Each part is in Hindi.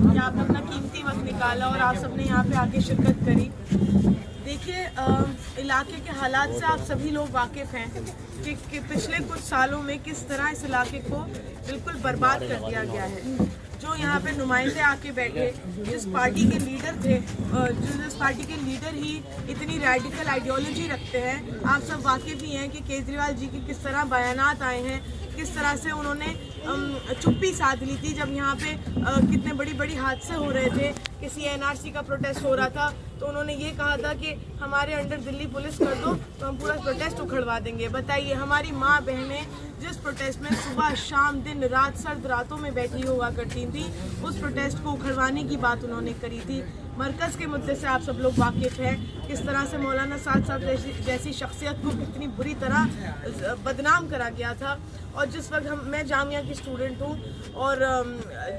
कि आपने अपना कीमती वक्त निकाला और आप सबने यहाँ पे आके शिरकत करी। देखिए, इलाके के हालात से आप सभी लोग वाकिफ़ हैं कि पिछले कुछ सालों में किस तरह इस इलाके को बिल्कुल बर्बाद कर दिया गया है। जो यहाँ पे नुमाइंदे आके बैठे, जिस पार्टी के लीडर थे, जिस पार्टी के लीडर ही इतनी रेडिकल आइडियोलॉजी रखते हैं, आप सब वाकिफ़ ही हैं कि केजरीवाल जी के किस तरह बयानात आए हैं, किस तरह से उन्होंने चुप्पी साध ली थी जब यहाँ पे कितने बड़ी बड़ी हादसे हो रहे थे। किसी एनआरसी का प्रोटेस्ट हो रहा था तो उन्होंने ये कहा था कि हमारे अंडर दिल्ली पुलिस कर दो तो हम पूरा प्रोटेस्ट उखड़वा देंगे। बताइए, हमारी माँ बहनें जिस प्रोटेस्ट में सुबह शाम दिन रात सर्द रातों में बैठी हुआ करती थी, उस प्रोटेस्ट को उखड़वाने की बात उन्होंने करी थी। मरकज़ के मुद्दे से आप सब लोग वाकिफ़ हैं, किस तरह से मौलाना साद साहब जैसी शख्सियत को कितनी बुरी तरह बदनाम करा गया था। और जिस वक्त मैं जामिया की स्टूडेंट हूँ और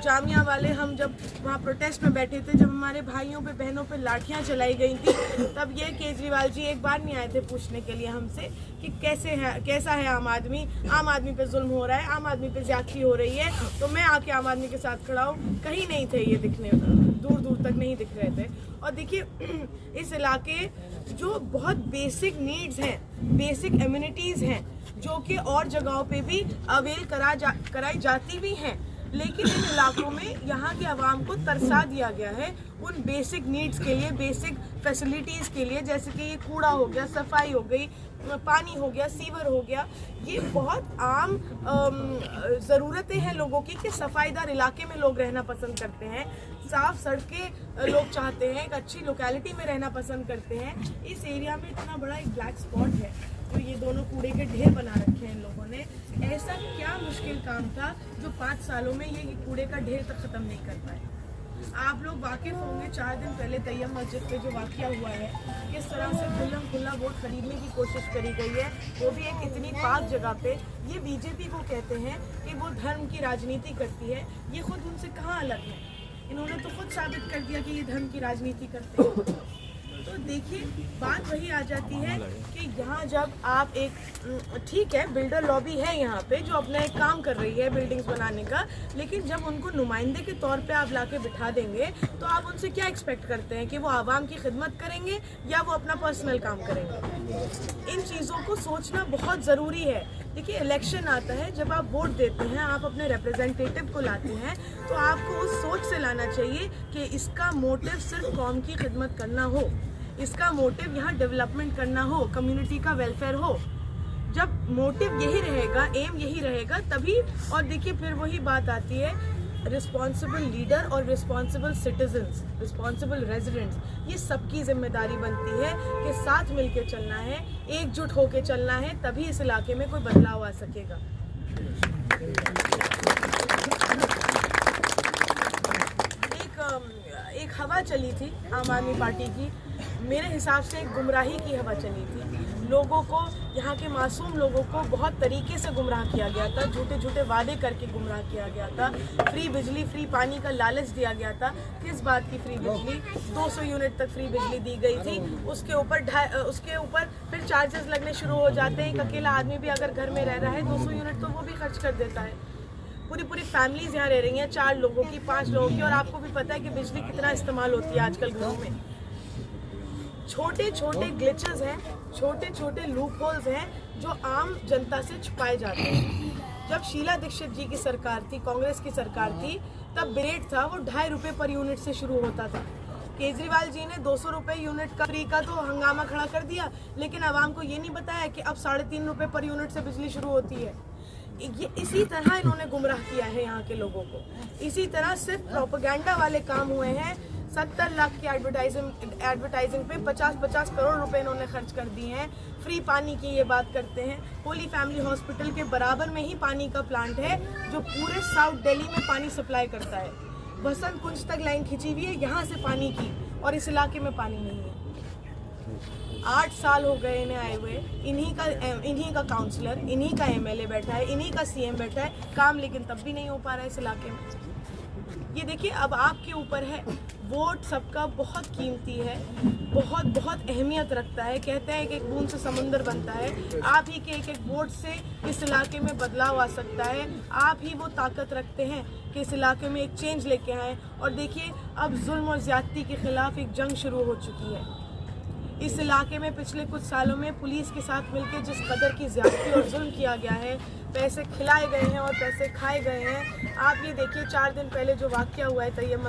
जामिया वाले हम जब वहाँ प्रोटेस्ट में बैठे थे, जब हमारे भाइयों पे बहनों पे लाठियाँ चलाई गई थी, तब ये केजरीवाल जी एक बार नहीं आए थे पूछने के लिए हमसे कि कैसा है आम आदमी पे जुल्म हो रहा है, आम आदमी पे ज्यादती हो रही है, तो मैं आके आम आदमी के साथ खड़ा हूँ। कहीं नहीं थे ये दिखने, दूर दूर तक नहीं दिख रहे थे। और देखिए, इस इलाके जो बहुत बेसिक नीड्स हैं, बेसिक एम्यूनिटीज़ हैं, जो कि और जगहों पे भी अवेल कराई जाती भी हैं, लेकिन इन इलाकों में यहाँ की आवाम को तरसा दिया गया है उन बेसिक नीड्स के लिए, बेसिक फैसिलिटीज़ के लिए, जैसे कि ये कूड़ा हो गया, सफाई हो गई, पानी हो गया, सीवर हो गया। ये बहुत आम ज़रूरतें हैं लोगों की कि सफाईदार इलाके में लोग रहना पसंद करते हैं, साफ सड़कें लोग चाहते हैं, एक अच्छी लोकेलिटी में रहना पसंद करते हैं। इस एरिया में इतना बड़ा एक ब्लैक स्पॉट है, तो ये दोनों कूड़े के ढेर बना रखे हैं इन लोगों ने। ऐसा क्या मुश्किल काम था जो 5 सालों में ये कूड़े का ढेर तक ख़त्म नहीं कर पाए। आप लोग वाकिफ़ होंगे, 4 दिन पहले तैयब मस्जिद पे जो वाक़या हुआ है, किस तरह से खुल्लम खुल्ला वोट खरीदने की कोशिश करी गई है, वो भी एक इतनी पाक जगह पे। ये बीजेपी को कहते हैं कि वो धर्म की राजनीति करती है, ये खुद उनसे कहाँ अलग है। इन्होंने तो खुद साबित कर दिया कि ये धर्म की राजनीति करते हैं। तो देखिए, बात वही आ जाती है कि यहाँ जब आप एक ठीक है, बिल्डर लॉबी है यहाँ पे जो अपना एक काम कर रही है बिल्डिंग्स बनाने का, लेकिन जब उनको नुमाइंदे के तौर पे आप लाके बिठा देंगे तो आप उनसे क्या एक्सपेक्ट करते हैं कि वो आवाम की खिदमत करेंगे या वो अपना पर्सनल काम करेंगे। इन चीज़ों को सोचना बहुत ज़रूरी है। देखिए, इलेक्शन आता है, जब आप वोट देते हैं, आप अपने रिप्रेजेंटेटिव को लाते हैं, तो आपको उस सोच से लाना चाहिए कि इसका मोटिव सिर्फ कौम की खिदमत करना हो, इसका मोटिव यहाँ डेवलपमेंट करना हो, कम्युनिटी का वेलफेयर हो। जब मोटिव यही रहेगा, एम यही रहेगा, तभी। और देखिए, फिर वही बात आती है, रिस्पॉन्सिबल लीडर और रिस्पॉन्सिबल सिटीजन्स, रिस्पॉन्सिबल रेजिडेंट्स, ये सबकी जिम्मेदारी बनती है कि साथ मिलके चलना है, एकजुट होके चलना है, तभी इस इलाके में कोई बदलाव आ सकेगा। एक हवा चली थी आम आदमी पार्टी की, मेरे हिसाब से एक गुमराही की हवा चली थी। लोगों को, यहाँ के मासूम लोगों को बहुत तरीके से गुमराह किया गया था, झूठे झूठे वादे करके गुमराह किया गया था। फ्री बिजली, फ्री पानी का लालच दिया गया था। किस बात की फ्री बिजली? 200 यूनिट तक फ्री बिजली दी गई थी। उसके ऊपर फिर चार्जेस लगने शुरू हो जाते हैं। एक अकेला आदमी भी अगर घर में रह रहा है, 200 यूनिट तो वो भी खर्च कर देता है। पूरी फैमिलीज यहाँ रह रही हैं, 4 लोगों की, 5 लोगों की, और आपको भी पता है कि बिजली कितना इस्तेमाल होती है आजकल घरों में। छोटे छोटे ग्लिचेस हैं, छोटे छोटे लूप होल्स हैं जो आम जनता से छुपाए जाते हैं। जब शीला दीक्षित जी की सरकार थी, कांग्रेस की सरकार थी, तब रेट था वो 2.5 रुपये पर यूनिट से शुरू होता था। केजरीवाल जी ने 200 रुपये यूनिट का फ्री का तो हंगामा खड़ा कर दिया, लेकिन आवाम को ये नहीं बताया कि अब 3.5 रुपये पर यूनिट से बिजली शुरू होती है। ये इसी तरह इन्होंने गुमराह किया है यहाँ के लोगों को। इसी तरह सिर्फ प्रोपेगेंडा वाले काम हुए हैं। 70 लाख की एडवर्टाइजिंग पे 50-50 करोड़ रुपए इन्होंने खर्च कर दिए हैं। फ्री पानी की ये बात करते हैं। होली फैमिली हॉस्पिटल के बराबर में ही पानी का प्लांट है जो पूरे साउथ दिल्ली में पानी सप्लाई करता है। बसंत कुंज तक लाइन खिंची हुई है यहाँ से पानी की, और इस इलाके में पानी नहीं है। 8 साल हो गए इन्हें आए हुए। इन्हीं का काउंसलर, इन्हीं का एमएलए बैठा है, इन्हीं का सीएम बैठा है, काम लेकिन तब भी नहीं हो पा रहा है इस इलाके में। ये देखिए अब आपके ऊपर है। वोट सबका बहुत कीमती है, बहुत बहुत अहमियत रखता है। कहते हैं कि एक बूंद से समुंदर बनता है। आप ही के एक वोट से इस इलाके में बदलाव आ सकता है। आप ही वो ताकत रखते हैं कि इस इलाके में एक चेंज लेके आएँ। और देखिए अब जुल्म और ज़्यादती के ख़िलाफ़ एक जंग शुरू हो चुकी है। इस इलाके में पिछले कुछ सालों में पुलिस के साथ मिलकर जिस कदर की ज़्यादती और जुल्म किया गया है, पैसे खिलाए गए हैं और पैसे खाए गए हैं। आप ये देखिए 4 दिन पहले जो वाक़या हुआ है तैयब